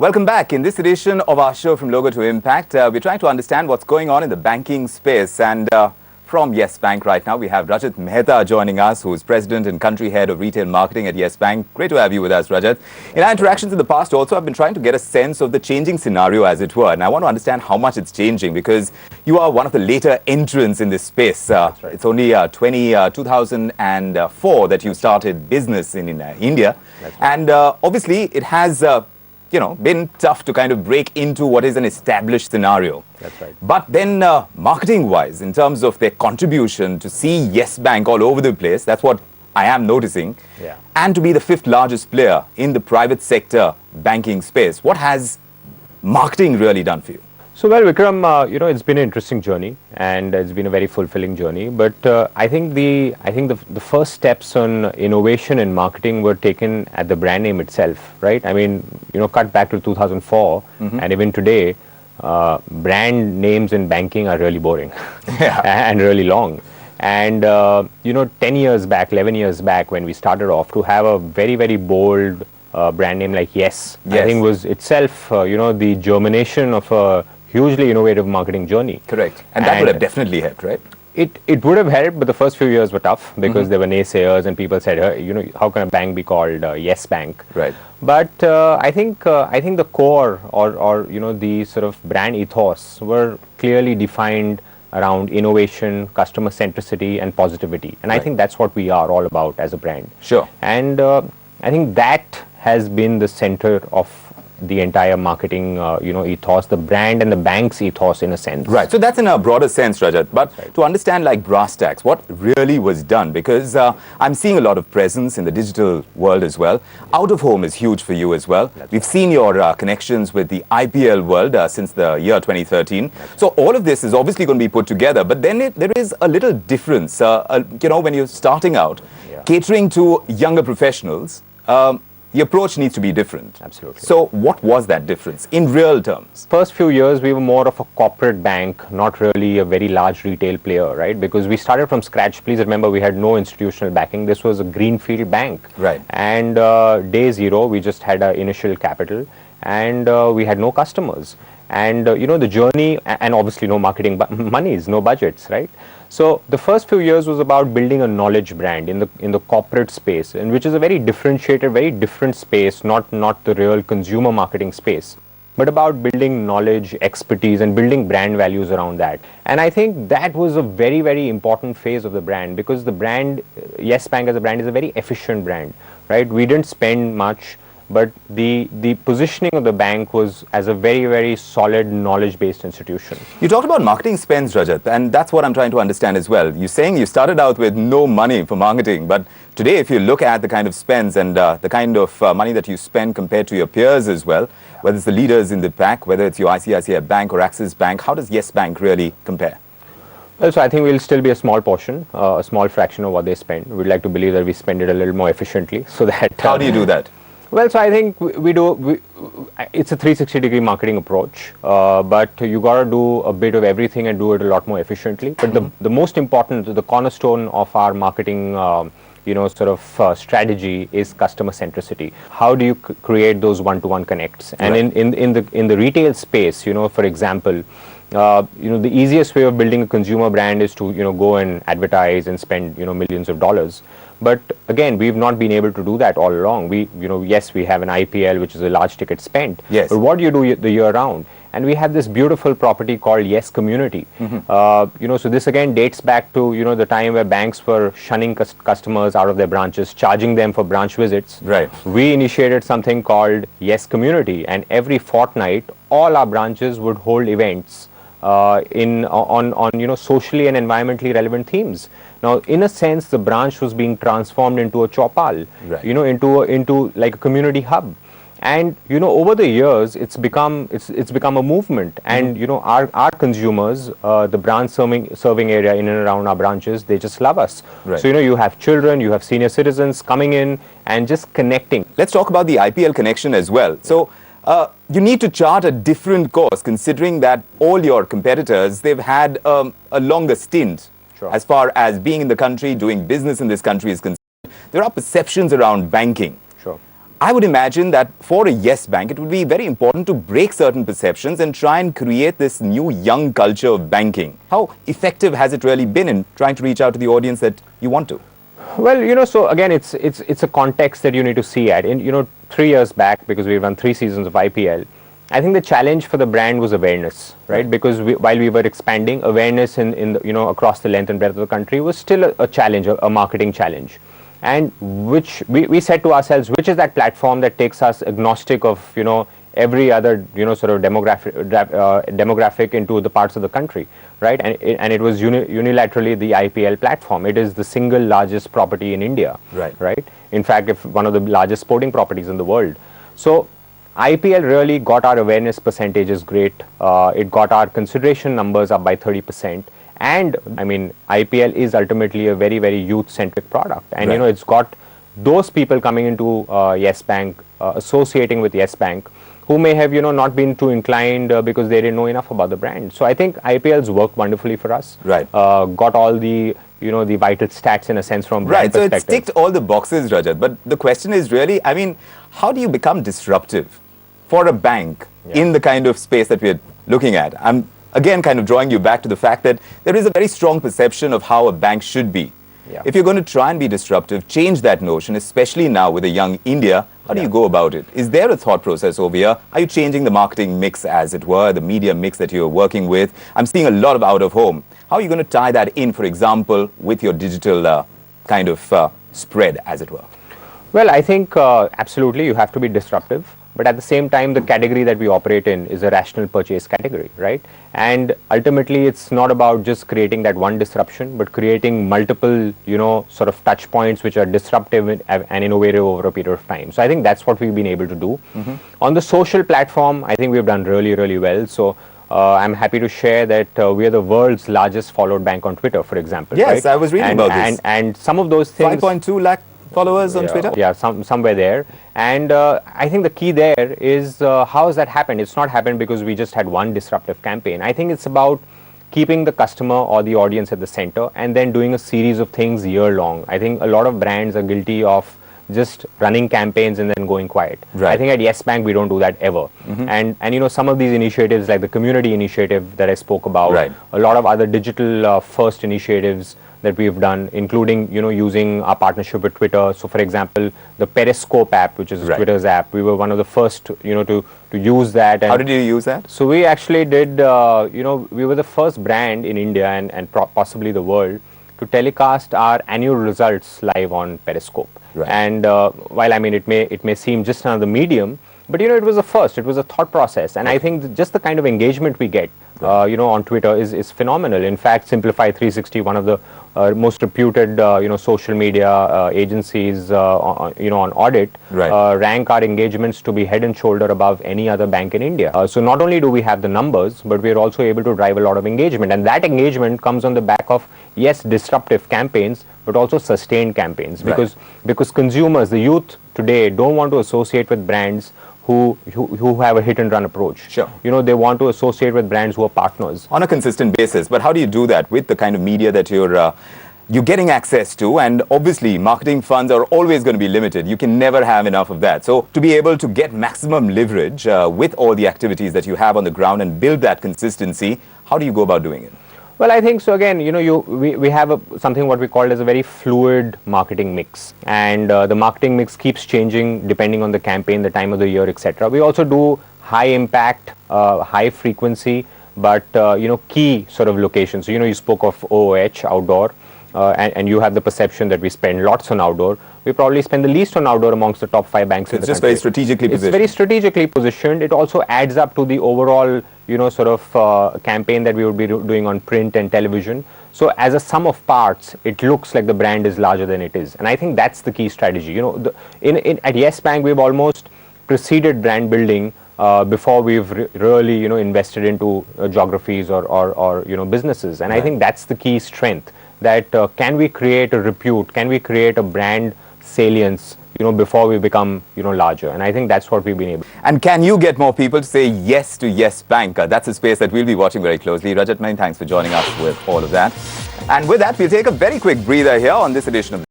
Welcome back. In this edition of our show From Logo to Impact, we're trying to understand what's going on in the banking space. And from Yes Bank right now, we have Rajat Mehta joining us, who is President and Country Head of Retail Marketing at Yes Bank. Great to have you with us, Rajat. In our interactions in the past also, I've been trying to get a sense of the changing scenario, as it were. And I want to understand how much it's changing, because you are one of the later entrants in this space. That's right. It's only 2004 that you started business in India. That's right. And obviously, it has been tough to kind of break into what is an established scenario. That's right. But then marketing-wise, in terms of their contribution to see Yes Bank all over the place, that's what I am noticing. Yeah. And to be the fifth largest player in the private sector banking space, what has marketing really done for you? So, well, Vikram, it's been an interesting journey, and it's been a very fulfilling journey. But I think the first steps on innovation in marketing were taken at the brand name itself, right? I mean, cut back to 2004, and even today, brand names in banking are really boring and really long. And 10 years back, 11 years back, when we started off, to have a very, very bold brand name like Yes, I think was itself, the germination of a hugely innovative marketing journey. Correct. And that would have definitely helped, right? It would have helped, but the first few years were tough because there were naysayers and people said, how can a bank be called Yes Bank? Right. But I think the core or the sort of brand ethos were clearly defined around innovation, customer centricity, and positivity. And I think that's what we are all about as a brand. Sure. And I think that has been the center of the entire marketing, ethos, the brand and the bank's ethos, in a sense. Right. So that's in a broader sense, Rajat. But to understand, like, brass tacks, what really was done, because I'm seeing a lot of presence in the digital world as well. Out of home is huge for you as well. We've seen your connections with the IPL world since the year 2013. So all of this is obviously going to be put together. But then there is a little difference, when you're starting out, catering to younger professionals. The approach needs to be different. Absolutely. So what was that difference in real terms? First few years, we were more of a corporate bank, not really a very large retail player, right? Because we started from scratch. Please remember, we had no institutional backing. This was a greenfield bank. Right. And day zero, we just had our initial capital, and we had no customers. And, the journey, and obviously no marketing monies, no budgets, right? So the first few years was about building a knowledge brand in the corporate space, and which is a very differentiated, very different space, not the real consumer marketing space, but about building knowledge, expertise, and building brand values around that. And I think that was a very, very important phase of the brand, because the brand, Yes Bank as a brand, is a very efficient brand, right? We didn't spend much, but the positioning of the bank was as a very, very solid knowledge-based institution. You talked about marketing spends, Rajat, and that's what I'm trying to understand as well. You're saying you started out with no money for marketing, but today, if you look at the kind of spends and the kind of money that you spend compared to your peers as well, whether it's the leaders in the pack, whether it's your ICICI Bank or Axis Bank, how does Yes Bank really compare? Well, so I think we'll still be a small portion, a small fraction of what they spend. We'd like to believe that we spend it a little more efficiently, so that... How do you do that? Well, so I think it's a 360-degree marketing approach, but you got to do a bit of everything and do it a lot more efficiently. But the most important, the cornerstone of our marketing, strategy is customer centricity. How do you create those one-to-one connects? And in the retail space, for example, the easiest way of building a consumer brand is to go and advertise and spend millions of dollars. But again, we've not been able to do that all along. Yes, we have an IPL, which is a large ticket spend. Yes. But what do you do the year round? And we have this beautiful property called Yes Community. So this again dates back to the time where banks were shunning customers out of their branches, charging them for branch visits. Right. We initiated something called Yes Community, and every fortnight, all our branches would hold events on socially and environmentally relevant themes. Now, in a sense, the branch was being transformed into a chopal, into like a community hub. And over the years, it's become a movement. And our consumers, the branch serving area in and around our branches, they just love us. Right. So you have children, you have senior citizens coming in and just connecting. Let's talk about the IPL connection as well. So you need to chart a different course, considering that all your competitors, they've had a longer stint. Sure. As far as being in the country, doing business in this country is concerned. There are perceptions around banking. Sure. I would imagine that for a Yes Bank, it would be very important to break certain perceptions and try and create this new young culture of banking. How effective has it really been in trying to reach out to the audience that you want to? Well, so again, it's a context that you need to see at. 3 years back, because we run 3 seasons of IPL, I think the challenge for the brand was awareness, right? Because while we were expanding, awareness in across the length and breadth of the country was still a challenge, a marketing challenge. And which we said to ourselves, which is that platform that takes us agnostic of every other sort of demographic into the parts of the country, right? And it was unilaterally the IPL platform. It is the single largest property in India, right? In fact, if one of the largest sporting properties in the world. So IPL really got our awareness percentages great. It got our consideration numbers up by 30%. And I mean, IPL is ultimately a very, very youth-centric product. And it's got those people coming into Yes Bank, associating with Yes Bank, who may have not been too inclined because they didn't know enough about the brand. So I think IPL's worked wonderfully for us. Right. Got all the the vital stats in a sense from brand perspective. So it's ticked all the boxes, Rajat. But the question is really, I mean, how do you become disruptive for a bank in the kind of space that we're looking at? I'm again kind of drawing you back to the fact that there is a very strong perception of how a bank should be. If you're going to try and be disruptive, change that notion, especially now with a young India, how do you go about it? Is there a thought process over here? Are you changing the marketing mix, as it were, the media mix that you're working with? I'm seeing a lot of out of home. How are you going to tie that in, for example, with your digital kind of spread, as it were? Well, I think absolutely you have to be disruptive. But at the same time, the category that we operate in is a rational purchase category, right? And ultimately, it's not about just creating that one disruption, but creating multiple, sort of touch points which are disruptive and innovative over a period of time. So I think that's what we've been able to do. On the social platform, I think we've done really, really well. So I'm happy to share that we are the world's largest followed bank on Twitter, for example. Yes, right? I was reading about this. And some of those things... 5.2 lakh followers on Twitter? Yeah, somewhere there. And I think the key there is how has that happened? It's not happened because we just had one disruptive campaign. I think it's about keeping the customer or the audience at the center and then doing a series of things year long. I think a lot of brands are guilty of just running campaigns and then going quiet. I think at Yes Bank, we don't do that ever. And some of these initiatives like the community initiative that I spoke about, a lot of other digital first initiatives that we've done, including using our partnership with Twitter. So for example, the Periscope app, which is Twitter's app, we were one of the first to use that. And how did you use that? So we actually did we were the first brand in India and possibly the world to telecast our annual results live on Periscope. And while I mean it may seem just another medium, but it was a first, it was a thought process. And I think just the kind of engagement we get on Twitter is phenomenal. In fact, Simplify 360, one of the most reputed social media agencies on audit, rank our engagements to be head and shoulder above any other bank in India. So not only do we have the numbers, but we are also able to drive a lot of engagement, and that engagement comes on the back of disruptive campaigns, but also sustained campaigns, because consumers, the youth today, don't want to associate with brands who have a hit and run approach. They want to associate with brands who are partners on a consistent basis. But how do you do that with the kind of media that you're getting access to? And obviously marketing funds are always going to be limited. You can never have enough of that. So to be able to get maximum leverage with all the activities that you have on the ground and build that consistency, how do you go about doing it? Well, I think so. Again, we have something what we call as a very fluid marketing mix, and the marketing mix keeps changing depending on the campaign, the time of the year, etc. We also do high impact, high frequency, but key sort of locations. So, you spoke of OOH, outdoor, and you have the perception that we spend lots on outdoor. We probably spend the least on outdoor amongst the top 5 banks in the country. It's just very strategically positioned. It's very strategically positioned. It also adds up to the overall, sort of campaign that we would be doing on print and television. So as a sum of parts, it looks like the brand is larger than it is. And I think that's the key strategy. At Yes Bank, we've almost preceded brand building before we've really, invested into geographies or businesses. And I think that's the key strength, that can we create a repute, can we create a brand salience, before we become, larger. And I think that's what we've been able. And can you get more people to say yes to Yes Bank? That's a space that we'll be watching very closely. Rajat, many thanks for joining us with all of that. And with that, we'll take a very quick breather here on this edition of